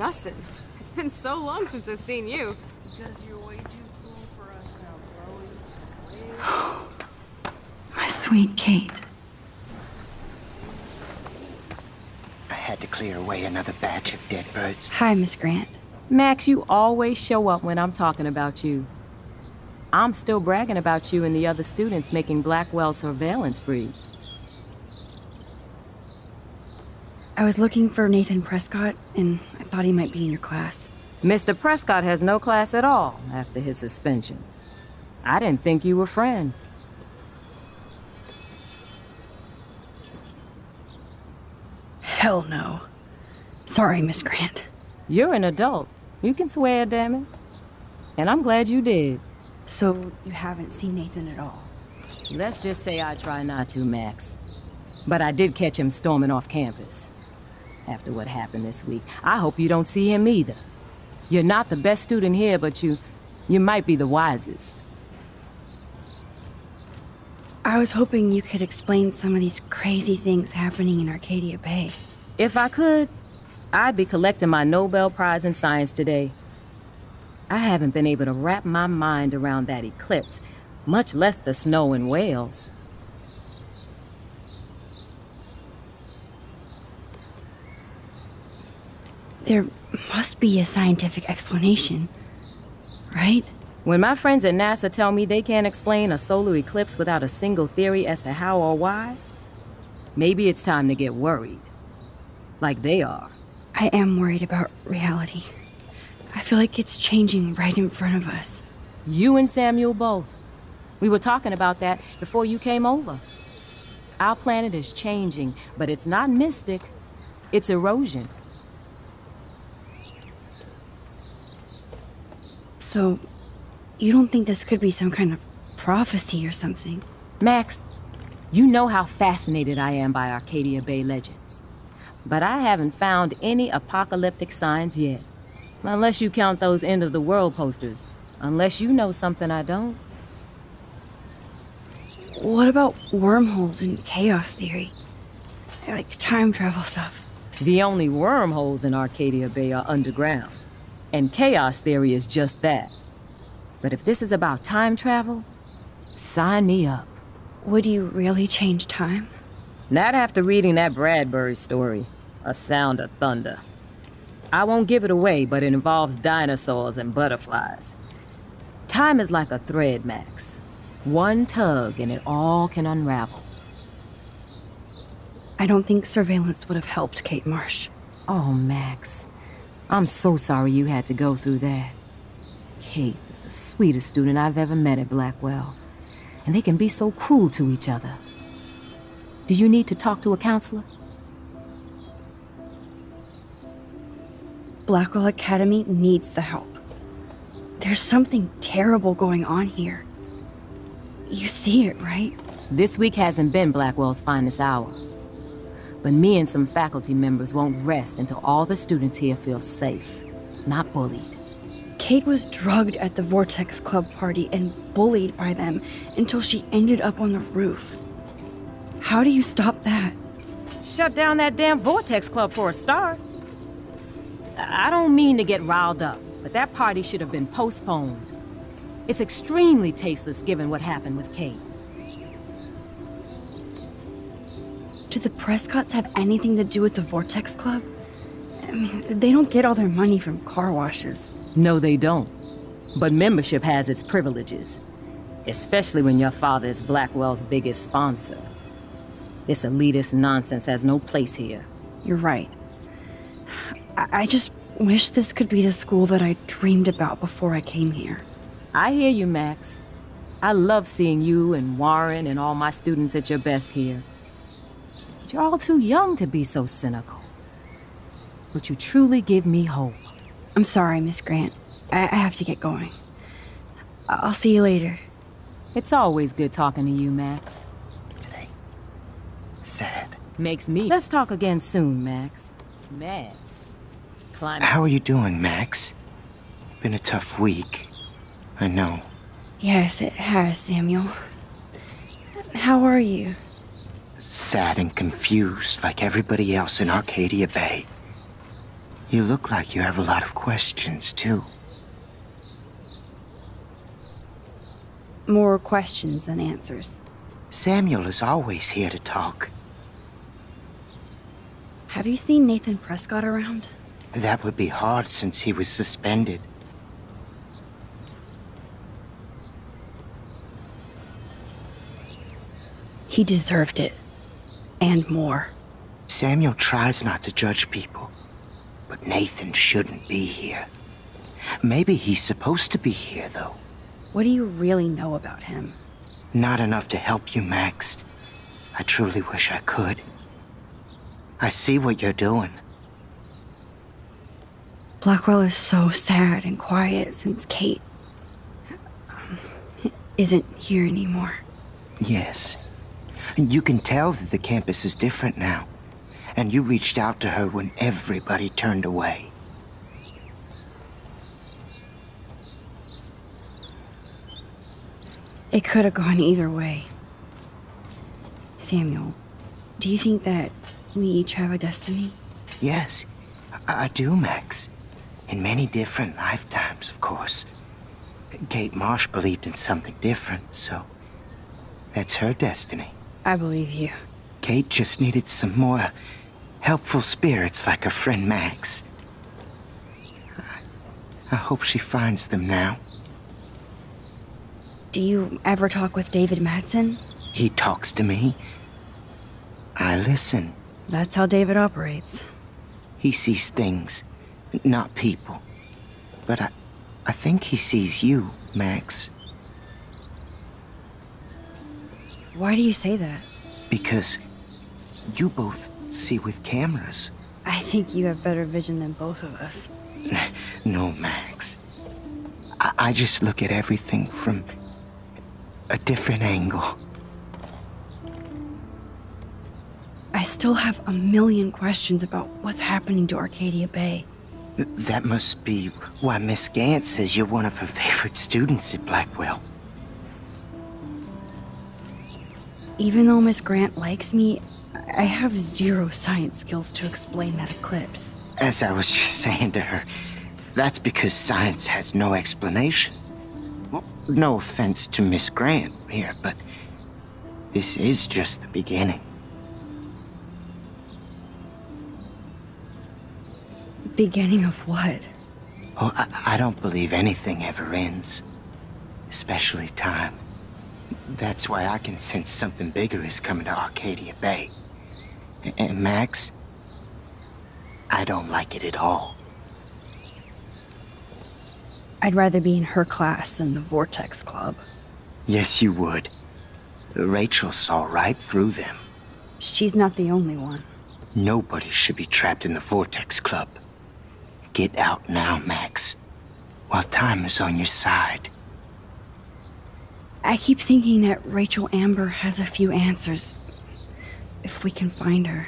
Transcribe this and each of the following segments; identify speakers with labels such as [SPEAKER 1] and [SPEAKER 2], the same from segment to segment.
[SPEAKER 1] Justin, it's been so long since I've seen you.
[SPEAKER 2] Because you're way too cool for us now, Chloe.
[SPEAKER 3] My sweet Kate.
[SPEAKER 4] I had to clear away another batch of dead birds.
[SPEAKER 3] Hi, Miss Grant.
[SPEAKER 5] Max, you always show up when I'm talking about you. I'm still bragging about you and the other students making Blackwell surveillance free.
[SPEAKER 3] I was looking for Nathan Prescott, and I thought he might be in your class.
[SPEAKER 5] Mr. Prescott has no class at all after his suspension. I didn't think you were friends.
[SPEAKER 3] Hell no. Sorry, Miss Grant.
[SPEAKER 5] You're an adult. You can swear, damn it. And I'm glad you did.
[SPEAKER 3] So, you haven't seen Nathan at all?
[SPEAKER 5] Let's just say I try not to, Max. But I did catch him storming off campus. After what happened this week, I hope you don't see him either. You're not the best student here, but you might be the wisest.
[SPEAKER 3] I was hoping you could explain some of these crazy things happening in Arcadia Bay.
[SPEAKER 5] If I could, I'd be collecting my Nobel Prize in Science today. I haven't been able to wrap my mind around that eclipse, much less the snow in Wales.
[SPEAKER 3] There must be a scientific explanation, right?
[SPEAKER 5] When my friends at NASA tell me they can't explain a solar eclipse without a single theory as to how or why, maybe it's time to get worried. Like they are.
[SPEAKER 3] I am worried about reality. I feel like it's changing right in front of us.
[SPEAKER 5] You and Samuel both. We were talking about that before you came over. Our planet is changing, but it's not mystic. It's erosion.
[SPEAKER 3] So, you don't think this could be some kind of prophecy or something?
[SPEAKER 5] Max, you know how fascinated I am by Arcadia Bay legends. But I haven't found any apocalyptic signs yet. Unless you count those end-of-the-world posters. Unless you know something I don't.
[SPEAKER 3] What about wormholes and chaos theory? Like time travel stuff.
[SPEAKER 5] The only wormholes in Arcadia Bay are underground. And chaos theory is just that. But if this is about time travel, sign me up.
[SPEAKER 3] Would you really change time?
[SPEAKER 5] Not after reading that Bradbury story, A Sound of Thunder. I won't give it away, but it involves dinosaurs and butterflies. Time is like a thread, Max. One tug and it all can unravel.
[SPEAKER 3] I don't think surveillance would have helped Kate Marsh.
[SPEAKER 5] Oh, Max. I'm so sorry you had to go through that. Kate is the sweetest student I've ever met at Blackwell. And they can be so cruel to each other. Do you need to talk to a counselor?
[SPEAKER 3] Blackwell Academy needs the help. There's something terrible going on here. You see it, right?
[SPEAKER 5] This week hasn't been Blackwell's finest hour. But me and some faculty members won't rest until all the students here feel safe, not bullied.
[SPEAKER 3] Kate was drugged at the Vortex Club party and bullied by them until she ended up on the roof. How do you stop that?
[SPEAKER 5] Shut down that damn Vortex Club for a start. I don't mean to get riled up, but that party should have been postponed. It's extremely tasteless given what happened with Kate.
[SPEAKER 3] Do the Prescotts have anything to do with the Vortex Club? I mean, they don't get all their money from car washes.
[SPEAKER 5] No, they don't. But membership has its privileges. Especially when your father is Blackwell's biggest sponsor. This elitist nonsense has no place here.
[SPEAKER 3] You're right. I just wish this could be the school that I dreamed about before I came here.
[SPEAKER 5] I hear you, Max. I love seeing you and Warren and all my students at your best here. But you're all too young to be so cynical. But you truly give me hope.
[SPEAKER 3] I'm sorry, Miss Grant. I have to get going. I'll see you later.
[SPEAKER 5] It's always good talking to you, Max.
[SPEAKER 4] Today. Sad.
[SPEAKER 5] Makes me. Let's talk again soon, Max. Mad. Climbing.
[SPEAKER 4] How are you doing, Max? Been a tough week. I know.
[SPEAKER 3] Yes, it has, Samuel. How are you?
[SPEAKER 4] Sad and confused like everybody else in Arcadia Bay. You look like you have a lot of questions, too.
[SPEAKER 3] More questions than answers.
[SPEAKER 4] Samuel is always here to talk.
[SPEAKER 3] Have you seen Nathan Prescott around?
[SPEAKER 4] That would be hard since he was suspended.
[SPEAKER 3] He deserved it. And more.
[SPEAKER 4] Samuel tries not to judge people, but Nathan shouldn't be here. Maybe he's supposed to be here, though.
[SPEAKER 3] What do you really know about him?
[SPEAKER 4] Not enough to help you, Max. I truly wish I could. I see what you're doing.
[SPEAKER 3] Blackwell is so sad and quiet since Kate isn't here anymore.
[SPEAKER 4] Yes. You can tell that the campus is different now. And you reached out to her when everybody turned away.
[SPEAKER 3] It could have gone either way. Samuel, do you think that we each have a destiny?
[SPEAKER 4] Yes, I do, Max. In many different lifetimes, of course. Kate Marsh believed in something different, so that's her destiny.
[SPEAKER 3] I believe you.
[SPEAKER 4] Kate just needed some more helpful spirits like her friend Max. I hope she finds them now.
[SPEAKER 3] Do you ever talk with David Madsen?
[SPEAKER 4] He talks to me. I listen.
[SPEAKER 3] That's how David operates.
[SPEAKER 4] He sees things, not people. But I think he sees you, Max.
[SPEAKER 3] Why do you say that?
[SPEAKER 4] Because you both see with cameras.
[SPEAKER 3] I think you have better vision than both of us.
[SPEAKER 4] No, Max. I just look at everything from a different angle.
[SPEAKER 3] I still have a million questions about what's happening to Arcadia Bay.
[SPEAKER 4] That must be why Miss Gant says you're one of her favorite students at Blackwell.
[SPEAKER 3] Even though Miss Grant likes me, I have zero science skills to explain that eclipse.
[SPEAKER 4] As I was just saying to her, that's because science has no explanation. Well, no offense to Miss Grant here, but this is just the beginning.
[SPEAKER 3] Beginning of what?
[SPEAKER 4] Oh, I don't believe anything ever ends. Especially time. That's why I can sense something bigger is coming to Arcadia Bay. And Max, I don't like it at all.
[SPEAKER 3] I'd rather be in her class than the Vortex Club.
[SPEAKER 4] Yes, you would. Rachel saw right through them.
[SPEAKER 3] She's not the only one.
[SPEAKER 4] Nobody should be trapped in the Vortex Club. Get out now, Max, while time is on your side.
[SPEAKER 3] I keep thinking that Rachel Amber has a few answers. If we can find her.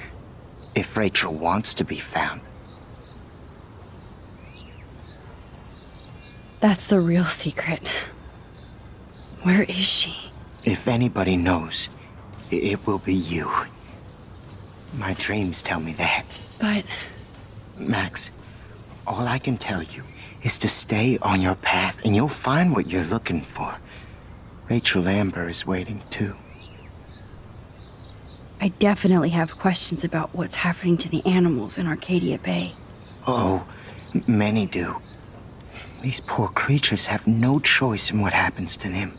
[SPEAKER 4] If Rachel wants to be found.
[SPEAKER 3] That's the real secret. Where is she?
[SPEAKER 4] If anybody knows, it will be you. My dreams tell me that.
[SPEAKER 3] But
[SPEAKER 4] Max, all I can tell you is to stay on your path and you'll find what you're looking for. Rachel Amber is waiting too.
[SPEAKER 3] I definitely have questions about what's happening to the animals in Arcadia Bay.
[SPEAKER 4] Oh, many do. These poor creatures have no choice in what happens to them.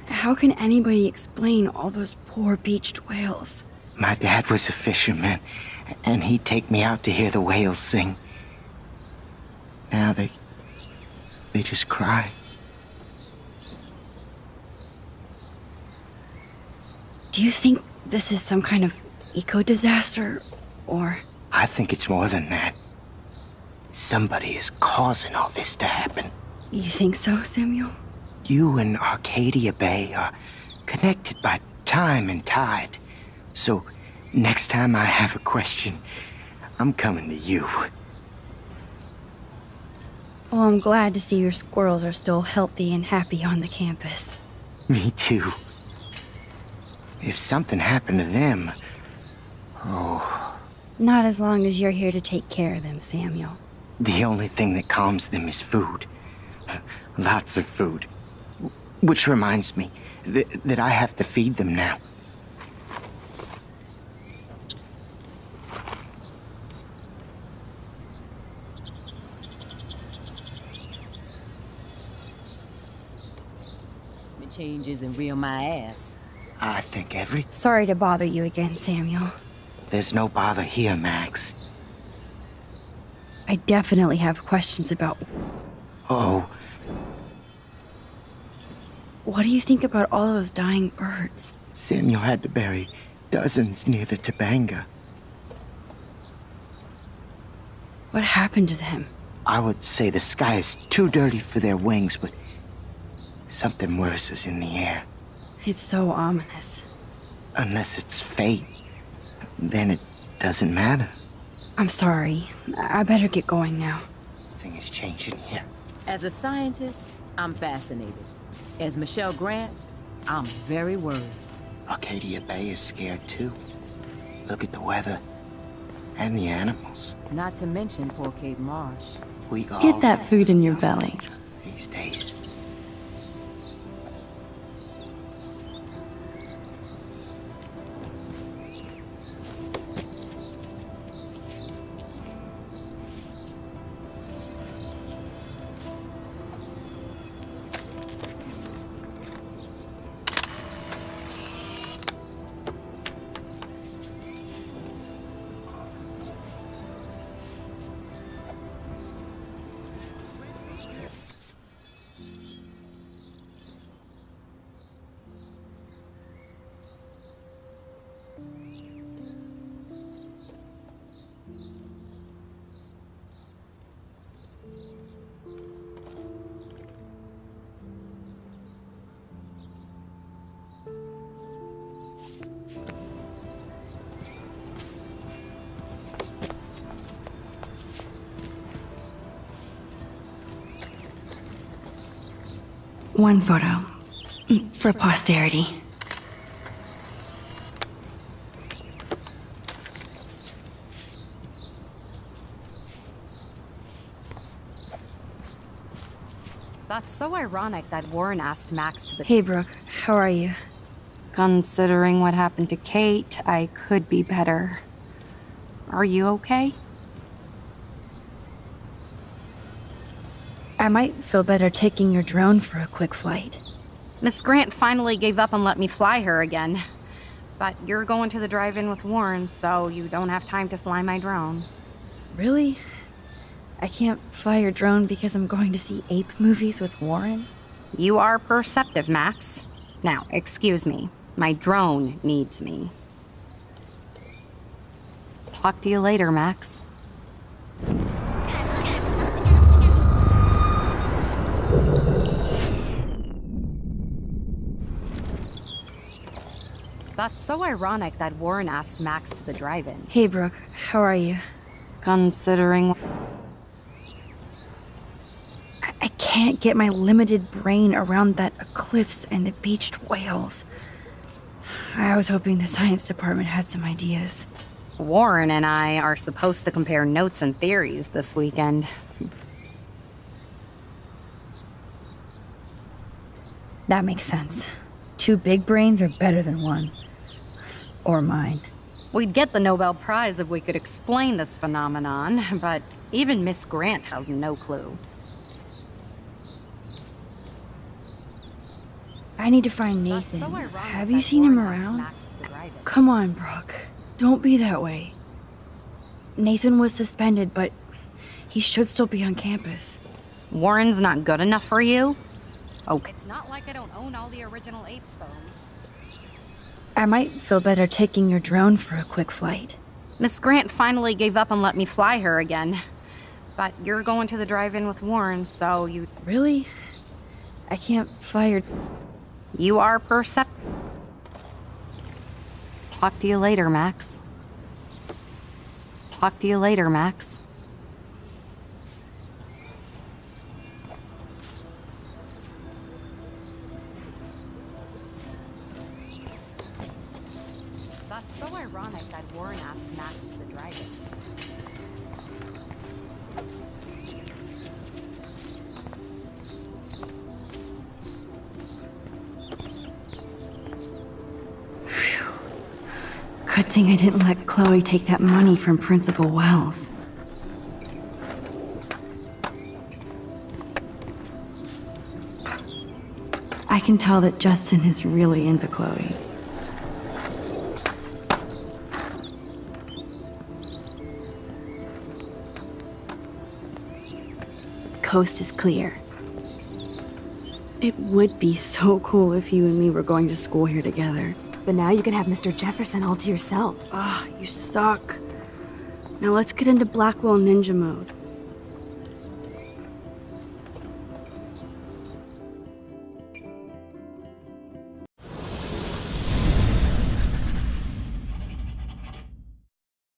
[SPEAKER 3] How can anybody explain all those poor beached whales?
[SPEAKER 4] My dad was a fisherman, and he'd take me out to hear the whales sing. Now they just cry.
[SPEAKER 3] Do you think this is some kind of eco-disaster, or...
[SPEAKER 4] I think it's more than that. Somebody is causing all this to happen.
[SPEAKER 3] You think so, Samuel?
[SPEAKER 4] You and Arcadia Bay are connected by time and tide. So, next time I have a question, I'm coming to you.
[SPEAKER 3] Well, I'm glad to see your squirrels are still healthy and happy on the campus.
[SPEAKER 4] Me too. If something happened to them... Oh,
[SPEAKER 3] Not as long as you're here to take care of them, Samuel.
[SPEAKER 4] the only thing that calms them is food. Lots of food. Which reminds me that I have to feed them now.
[SPEAKER 5] The change isn't real my ass.
[SPEAKER 4] I think every...
[SPEAKER 3] Sorry to bother you again, Samuel.
[SPEAKER 4] There's no bother here, Max.
[SPEAKER 3] I definitely have questions about...
[SPEAKER 4] Oh,
[SPEAKER 3] What do you think about all those dying birds?
[SPEAKER 4] Samuel had to bury dozens near the Tabanga.
[SPEAKER 3] What happened to them?
[SPEAKER 4] I would say the sky is too dirty for their wings, but something worse is in the air.
[SPEAKER 3] It's so ominous.
[SPEAKER 4] Unless it's fate, then it doesn't matter.
[SPEAKER 3] I'm sorry. I better get going now.
[SPEAKER 4] Thing is changing here.
[SPEAKER 5] As a scientist, I'm fascinated. As Michelle Grant, I'm very worried.
[SPEAKER 4] Arcadia Bay is scared too. Look at the weather and the animals.
[SPEAKER 5] Not to mention poor Kate Marsh.
[SPEAKER 4] We all
[SPEAKER 3] Get that food in your belly.
[SPEAKER 4] these days.
[SPEAKER 3] One photo. For posterity.
[SPEAKER 1] That's so ironic that Warren asked Max to the...
[SPEAKER 3] Hey, Brooke. How are you?
[SPEAKER 1] Considering what happened to Kate, I could be better. Are you okay?
[SPEAKER 3] I might feel better taking your drone for a quick flight.
[SPEAKER 1] Miss Grant finally gave up and let me fly her again. But you're going to the drive-in with Warren, so you don't have time to fly my drone.
[SPEAKER 3] Really? I can't fly your drone because I'm going to see ape movies with Warren?
[SPEAKER 1] You are perceptive, Max. Now, excuse me. My drone needs me. Talk to you later, Max. That's so ironic that Warren asked Max to the drive-in.
[SPEAKER 3] Hey, Brooke. How are you?
[SPEAKER 1] Considering...
[SPEAKER 3] I can't get my limited brain around that eclipse and the beached whales. I was hoping the science department had some ideas.
[SPEAKER 1] Warren and I are supposed to compare notes and theories this weekend.
[SPEAKER 3] That makes sense. Two big brains are better than one. Or mine.
[SPEAKER 1] We'd get the Nobel Prize if we could explain this phenomenon, but even Miss Grant has no clue.
[SPEAKER 3] I need to find
[SPEAKER 1] That's
[SPEAKER 3] Nathan.
[SPEAKER 1] so ironic
[SPEAKER 3] Have you
[SPEAKER 1] that
[SPEAKER 3] seen him
[SPEAKER 1] Warren asked
[SPEAKER 3] around?
[SPEAKER 1] Max to the drive-in.
[SPEAKER 3] Come on, Brooke. Don't be that way. Nathan was suspended, but he should still be on campus.
[SPEAKER 1] Warren's not good enough for you? Okay. It's not like I don't own all the original Apes films.
[SPEAKER 3] I might feel better taking your drone for a quick flight.
[SPEAKER 1] Miss Grant finally gave up and let me fly her again. But you're going to the drive-in with Warren, so you...
[SPEAKER 3] Really? I can't fly your...
[SPEAKER 1] You are perceptive. Talk to you later, Max. Talk to you later, Max. ironic that Warren asked Max to the drive-in.
[SPEAKER 3] Good thing I didn't let Chloe take that money from Principal Wells. I can tell that Justin is really into Chloe. Coast is clear. It would be so cool if you and me were going to school here together.
[SPEAKER 6] But now you can have Mr. Jefferson all to yourself.
[SPEAKER 3] Ah, you suck. Now let's get into Blackwell Ninja mode.